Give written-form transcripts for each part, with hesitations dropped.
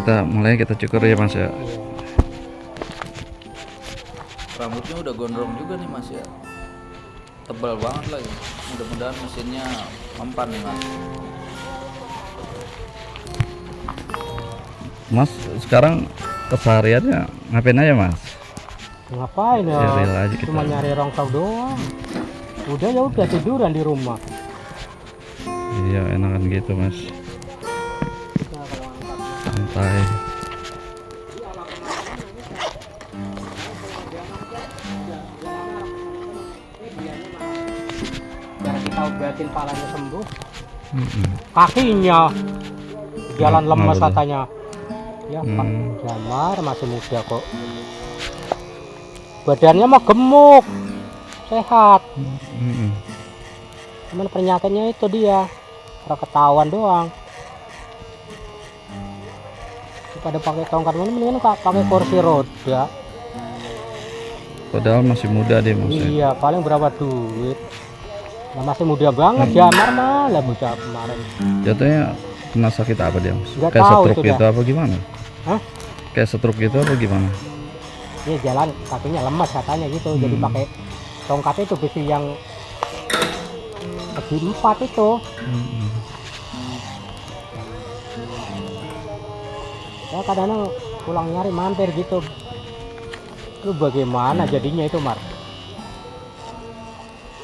kita cukur ya Mas ya. Rambutnya udah gondrong juga nih Mas ya, tebal banget lagi. Mudah-mudahan mesinnya mempan nih Mas. Mas sekarang kesehariannya ngapain aja Mas? Ngapain ya? Serial aja kita. Cuma nyari rongkau doang. Udah ya udah tiduran di rumah. Iya enakan gitu Mas, santai. Biar kita obatin palanya sembuh. Kakinya jalan lemas Kenapa tuh? katanya. Ya Pak, Jamar masih muda kok. Badannya mah gemuk, sehat. Cuman penyakitnya itu dia, ketahuan doang. Pada pakai tongkat ini mendingan pakai kursi roda. Padahal masih muda deh Mas ya. Iya, paling berapa duit? Nah, masih muda banget, Jamar malah bocah kemarin. Jatuhnya kena sakit apa dia Mas? Nggak Kayak tahu stroke itu gitu apa gimana? Hah? Kayak stroke gitu apa gimana? Dia jalan kakinya lemas katanya gitu, jadi pakai tongkat itu besi yang segi 4 itu. Ya kadang-kadang pulang nyari mampir gitu. Lu bagaimana jadinya itu Mar?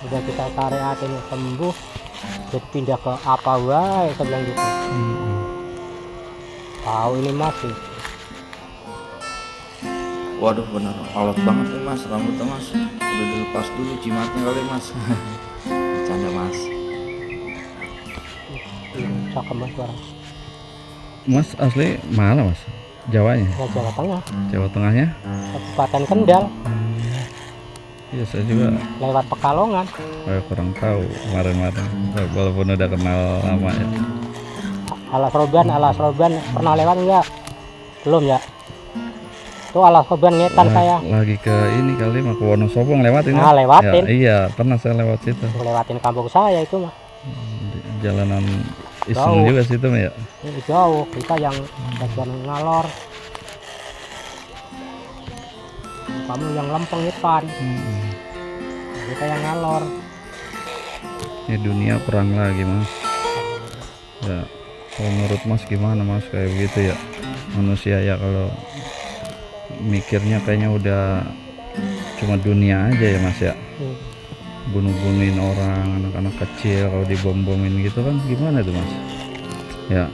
Udah kita tarik hatinya sembuh, jadi pindah ke apa wae saya bilang gitu. Tahu ini masih. Waduh bener alot banget nih Mas rambutnya Mas. Udah dilepas dulu jimatnya kali Mas. Canda Mas. Cakep Mas barang. Mas asli mana Mas? Jawanya? Ya, Jawa Tengah, Jawa Tengahnya? Kabupaten Kendal, Iya saya juga lewat Pekalongan. kurang tahu kemarin-kemarin, walaupun udah kenal lama ya. Alas Roban pernah lewat enggak? Belum ya? Tuh Alas Roban ngetan saya. Lagi ke ini kali mah ke Wonosobo lewatin. Nah, lewatin. Ya, iya pernah saya lewat situ. Lewatin kampung saya itu mah. Jalanan iseng Jauh. juga situ mah ya. Ini jauh, kita yang bagian ngalor. Kamu yang lempeng Ipan. Kita yang ngalor. Ini dunia perang lagi Mas. Ya, kalau menurut Mas gimana Mas kayak begitu ya? Manusia ya kalau mikirnya kayaknya udah cuma dunia aja ya Mas ya. Bunuh-bunuhin orang, anak-anak kecil kalau dibom-bomin gitu kan gimana tuh Mas? Ya,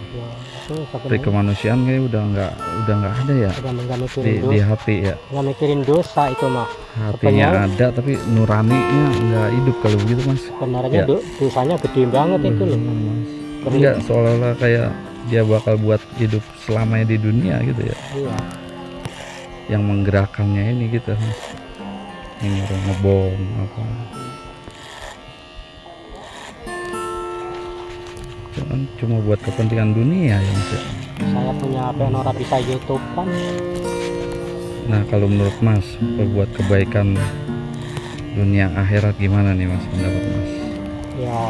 Ya, itu tapi kemanusiaan kayak udah nggak ada ya nggak mikirin di hati ya. nggak mikirin dosa itu mah. Hatinya ada tapi nuraninya nggak hidup kalau begitu Mas. Sebenarnya Ya. dosanya gede banget itu loh. Enggak, seolah-olah kayak dia bakal buat hidup selamanya di dunia gitu ya. Iya. Yang menggerakkannya ini gitu Mas. Ini orang ngebom apa. Cuma buat kepentingan dunia ya Mas ya. Saya punya HP Nora bisa YouTube kan. Nah kalau menurut Mas buat kebaikan dunia akhirat gimana nih Mas pendapat Mas? Ya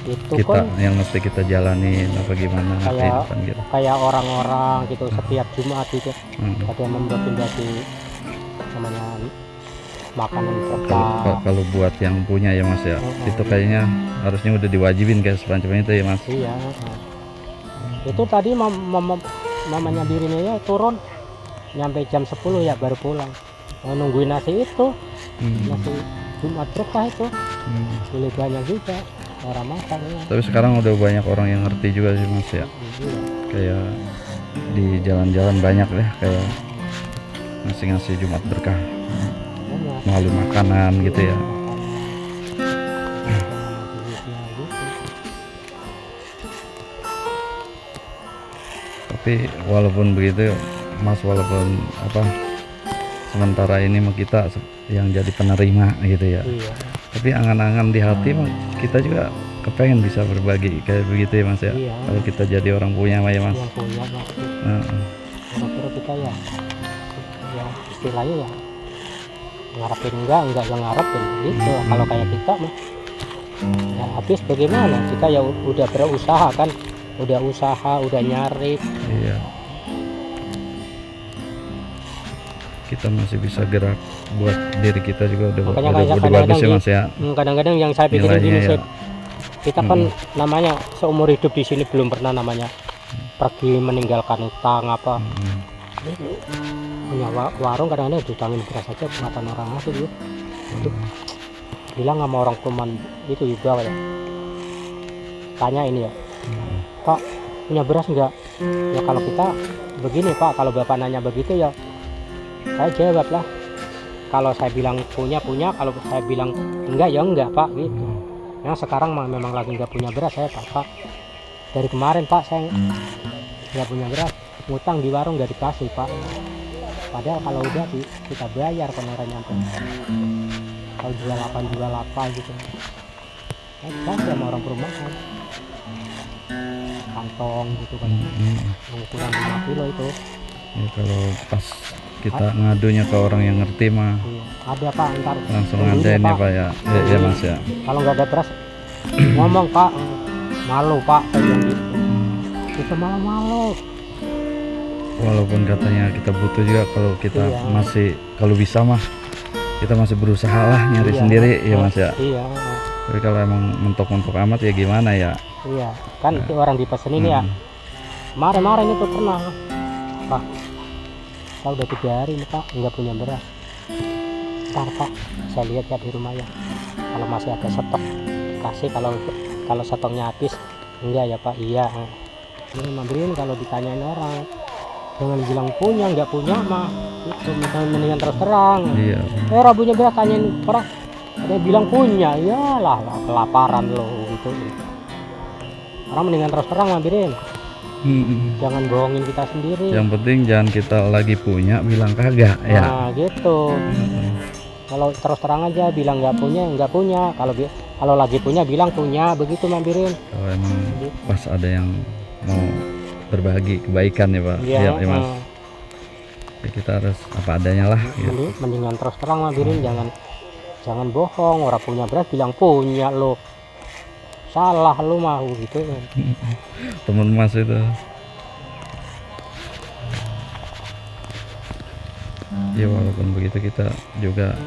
itu Kita kan yang mesti kita jalanin apa gimana kehidupan gitu. kayak orang-orang gitu setiap Jumat gitu ada yang membagi namanya makanan berkah. Kalau buat yang punya ya Mas ya, itu kayaknya harusnya udah diwajibin kayak semacam itu ya Mas. Iya. Itu tadi mamanya dirinya ya turun nyampe jam 10 ya baru pulang. Mau nungguin nasi itu. Nasi Jumat berkah itu. Beli banyak juga orang makan ya. Tapi sekarang udah banyak orang yang ngerti juga sih Mas ya. Iya. Kayak di jalan-jalan banyak deh kayak ngasih Jumat berkah. Melalui makanan gitu ya. Tapi walaupun begitu Mas, walaupun apa sementara ini mah kita yang jadi penerima gitu ya. Iya. Tapi angan-angan di hati mah kita juga kepengen bisa berbagi kayak begitu ya Mas ya. Iya. Kalau kita jadi orang punya mah ya Mas. Yang punya maksud. Kira-kira kita ya istilahnya ya ngarepin enggak ngarepin gitu. Kalau kayak kita mah ya habis bagaimana, kita ya udah berusaha kan, udah nyari. Iya. kita masih bisa gerak buat diri kita juga udah Makanya udah, kayak udah bagus ya kadang-kadang Mas ya. kadang-kadang yang saya pikirin Nilainya gini ya. Sep, kita kan namanya seumur hidup di sini belum pernah namanya pergi meninggalkan utang apa. Hmm. Punya warung kadang-kadang ditangin beras aja pengatan orang asli gitu. Aduh, bilang sama orang teman itu juga ya, tanya ini ya, Pak punya beras enggak? Ya kalau kita begini Pak, kalau Bapak nanya begitu ya saya jawab lah, kalau saya bilang punya, kalau saya bilang enggak ya enggak Pak gitu. Yang sekarang memang lagi enggak punya beras saya Pak. Dari kemarin Pak saya enggak punya beras, ngutang di warung enggak dikasih Pak. Padahal kalau udah kita bayar kemarin nyampe. Kalau jual 8 gitu. Dikasih sama orang perumahan. Kantong gitu kan. Ukuran 5 kilo itu. Ya, kalau pas kita ngadunya ke orang yang ngerti mah Iya. Ada Pak ntar langsung tungguin ngadain ya ya, Pak ya. Ya Mas ya. Kalau nggak ada beras ngomong Pak, malu Pak saya bilang gitu. Kita malu-malu. Walaupun katanya kita butuh juga, kalau kita Iya. masih, kalau bisa mah kita masih berusaha lah nyari Iya. sendiri ya Mas ya. Iya. Tapi kalau emang mentok-mentok amat ya gimana ya. Iya. Kan itu orang dipesenin ya. Kemarin itu pernah Pak, saya udah 3 hari nih Pak nggak punya beras. Ntar Pak saya lihat ya di rumah ya, kalau masih ada stok kasih, kalau stoknya habis enggak ya Pak. Iya ini membeliin, kalau ditanyain orang jangan bilang punya nggak punya mah itu, mendingan terus terang. Iya. Orang punya beras tanyain orang, ada yang bilang punya, iyalah kelaparan lo gitu. Orang mendingan terus terang ngambilin, jangan bohongin kita sendiri. Yang penting jangan kita lagi punya bilang kagak ya. Nah gitu. Kalau terus terang aja bilang nggak punya. Kalau lagi punya bilang punya, begitu mampirin. Kalau emang pas ada yang mau berbagi kebaikan ya Pak. Iya, Ya Mas. Ya, kita harus apa adanya lah gitu. mendingan terus terang mampirin, jangan bohong. Orang punya beras bilang punya, lo salah lo mau gitu. Temen Mas itu. Ya walaupun begitu kita juga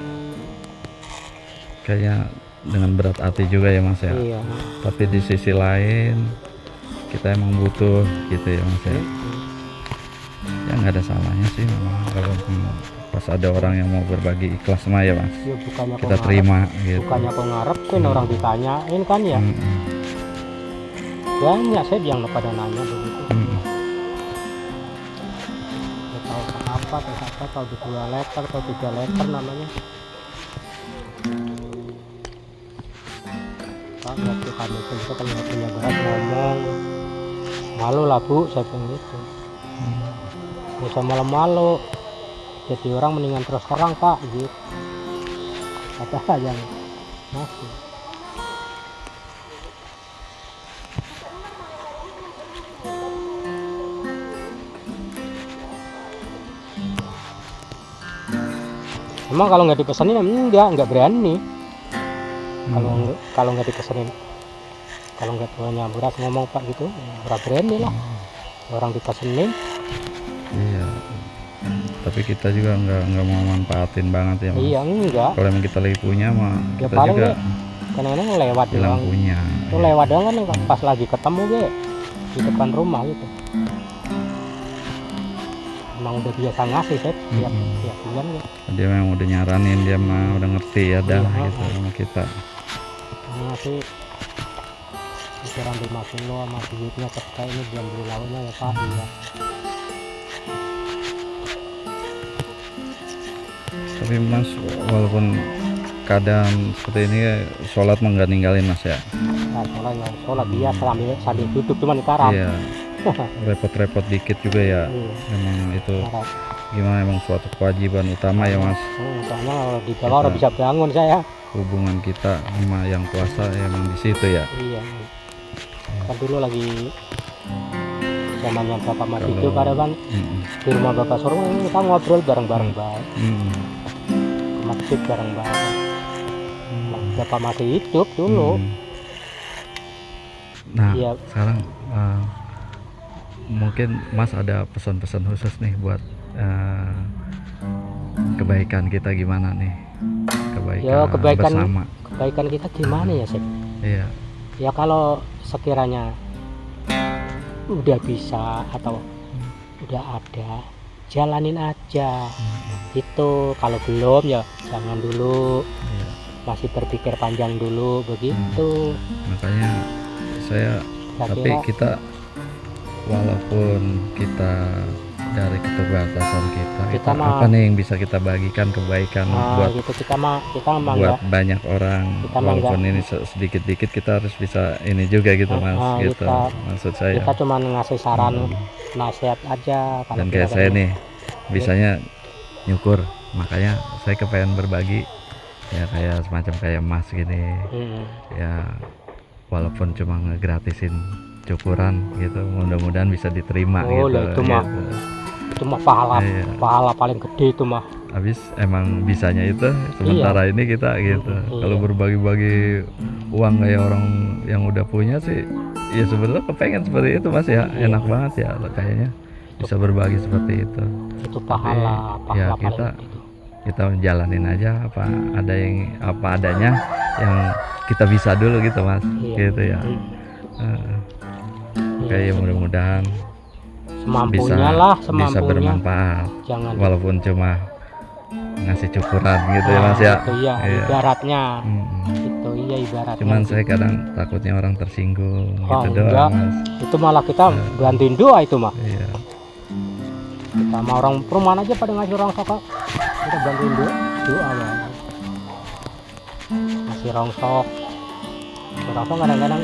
kayak dengan berat hati juga ya Mas ya. Iya. Tapi di sisi lain kita emang butuh gitu ya Mas ya. Ya nggak ada salahnya sih memang kalau pas ada orang yang mau berbagi ikhlas mah ya Mas. Ya, bukannya Kita terima gitu. bukannya kau ngarepin orang ditanyain kan ya. Banyak saya yang pada nanya begitu. Tahu apa tahu 2 liter atau 3 liter namanya. Pak nggak tuh kami itu kalau nggak punya beras ngomong, malu lah Bu saya bilang gitu. Nggak usah malu-malu, jadi orang mendingan terus terang Pak gitu. Kata yang masih. Emang kalau nggak dipesenin enggak berani. Kalau nggak dipesenin, kalau nggak punya beras ngomong Pak gitu, nggak berani lah. Orang dipesenin. Iya. Tapi kita juga nggak mau manfaatin banget ya Mas. Iya enggak. Kalau emang kita lagi punya mah Ya kita paling juga kadang-kadang lewat bilang doang. punya. Itu lewat doang kan pas lagi ketemu di depan rumah gitu. Emang udah biasa ngasih tiap bulan ya. Dia memang udah nyaranin, dia mah udah ngerti ya dah Iya, gitu sama kita. Ngasih ukuran 5 kilo sama duitnya serta ini belum beli lauknya ya Pak. Iya. Tapi Mas walaupun keadaan seperti ini sholat mah nggak ninggalin Mas ya. Nah, sholat dia sambil duduk cuman di karang. Iya. Repot-repot dikit juga ya. Iya. Emang itu Karang. gimana, emang suatu kewajiban utama ya Mas. Soalnya kalau di bawah udah bisa bangun saya. Hubungan kita sama yang kuasa emang di situ ya. Iya. Kan dulu lagi zamannya Bapak masih Kalau- hidup ada Bang. Di rumah Bapak suruh kita ngobrol bareng-bareng baik. Masjid bareng-bareng. Bapak masih hidup dulu. Nah Iya. sekarang mungkin Mas ada pesan-pesan khusus nih buat kebaikan kita gimana nih, Ya, kebaikan bersama. kebaikan kita gimana ya Sep? Iya. Ya kalau sekiranya udah bisa atau udah ada, jalanin aja. Itu kalau belum ya jangan dulu, Iya. masih berpikir panjang dulu begitu. Makanya saya Saya tapi kira kita walaupun kita dari keterbatasan kita Kita mah- apa nih yang bisa kita bagikan kebaikan buat gitu kita mah buat enggak banyak orang, Kita mah walaupun ini sedikit-dikit kita harus bisa ini juga gitu mas, gitu maksud saya. kita cuma ngasih saran nasihat aja kalau Dan kita kayak saya kan- nih bisanya nyukur, makanya saya kepengen berbagi ya kayak semacam kayak mas gini Mm. ya, walaupun cuma ngegratisin cukuran gitu, mudah-mudahan bisa diterima Oh, gitu, lah, itu mah. gitu. Itu mah pahala Iya. pahala paling gede itu mah. Habis emang bisanya itu sementara ini kita gitu. Iya. Kalau berbagi-bagi uang kayak orang yang udah punya sih ya sebenarnya kepengen seperti itu mas ya, Iya. enak banget ya kayaknya bisa berbagi seperti itu. Itu pahala ya paling kita- gede itu. Kita jalanin aja apa adanya yang kita bisa dulu gitu mas, Iya. gitu ya. Iya, Kayak mudah-mudahan semampunya lah, bisa semampunya. bermanfaat Jangan walaupun cuma ngasih cukuran gitu ya mas ya. Itu ya Iya. ibaratnya. Mm-mm. Itu iya ibaratnya. Cuman saya kadang takutnya orang tersinggung Oh, gitu enggak. doang mas. Itu malah kita bantuin doa itu mah. Iya. Kita sama orang perumahan aja pada ngasih rongsok, kita bantuin doa lah. Ngasih rongsok kadang-kadang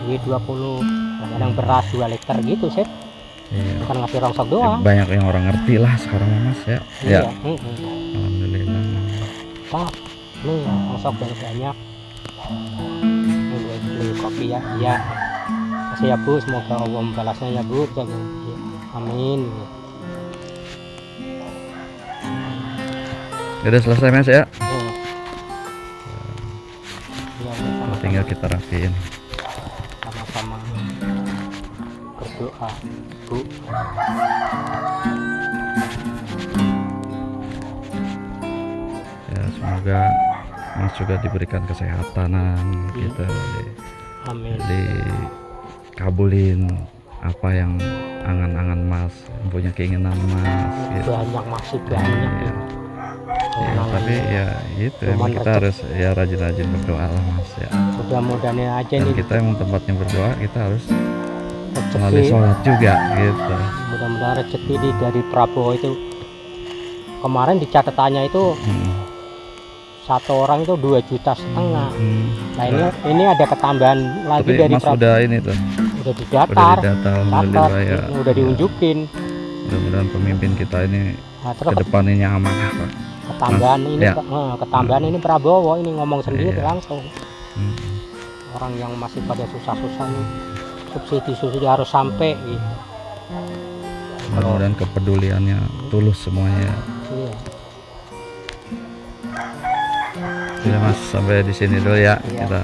duit 20, kadang-kadang beras 2 liter gitu sih, Iya. bukan ngasih rongsok doang. Banyak yang orang ngerti lah sekarang mas ya. Iya. Ya. Alhamdulillah. Pak, nih rongsok dari banyak. Ini beli kopi ya, iya. Kasih ya Bu, semoga Allah membalasnya ya Bu. Ya, Bu. Ya, amin. Udah selesai mas ya. Ya. Ya, sama-sama. Tinggal kita rapiin. Sama-sama berdoa Bu. Ya semoga mas juga diberikan kesehatanan gitu, Amin. dikabulin apa yang angan-angan mas, yang punya keinginan mas gitu. Banyak, masih banyak Iya. ya. Ya, Emang tapi ya itu Cuman emang kita harus ya rajin-rajin berdoa lah mas ya. mudah-mudahan aja Dan nih kita emang tempatnya berdoa, kita harus melalui rezeki, sholat juga gitu. mudah-mudahan rezeki dari Prabowo itu kemarin di catatannya itu satu orang itu 2,5 juta. Nah ini ada ketambahan lagi Tapi dari mas Prabowo, udah ini tuh, udah udah didaftar, didata alhamdulillah ya. udah diunjukin. Mudah-mudahan pemimpin kita ini Nah, terus kedepannya amanah Pak. ketambahan Mas, ini ya. ketambahan ini Prabowo ini ngomong sendiri Iya. langsung. Hmm. Orang yang masih pada susah-susah nih, subsidi harus sampai gitu. Mudah-mudahan kepeduliannya tulus semuanya. Iya. Ya mas, sampai di sini dulu ya Iya. kita.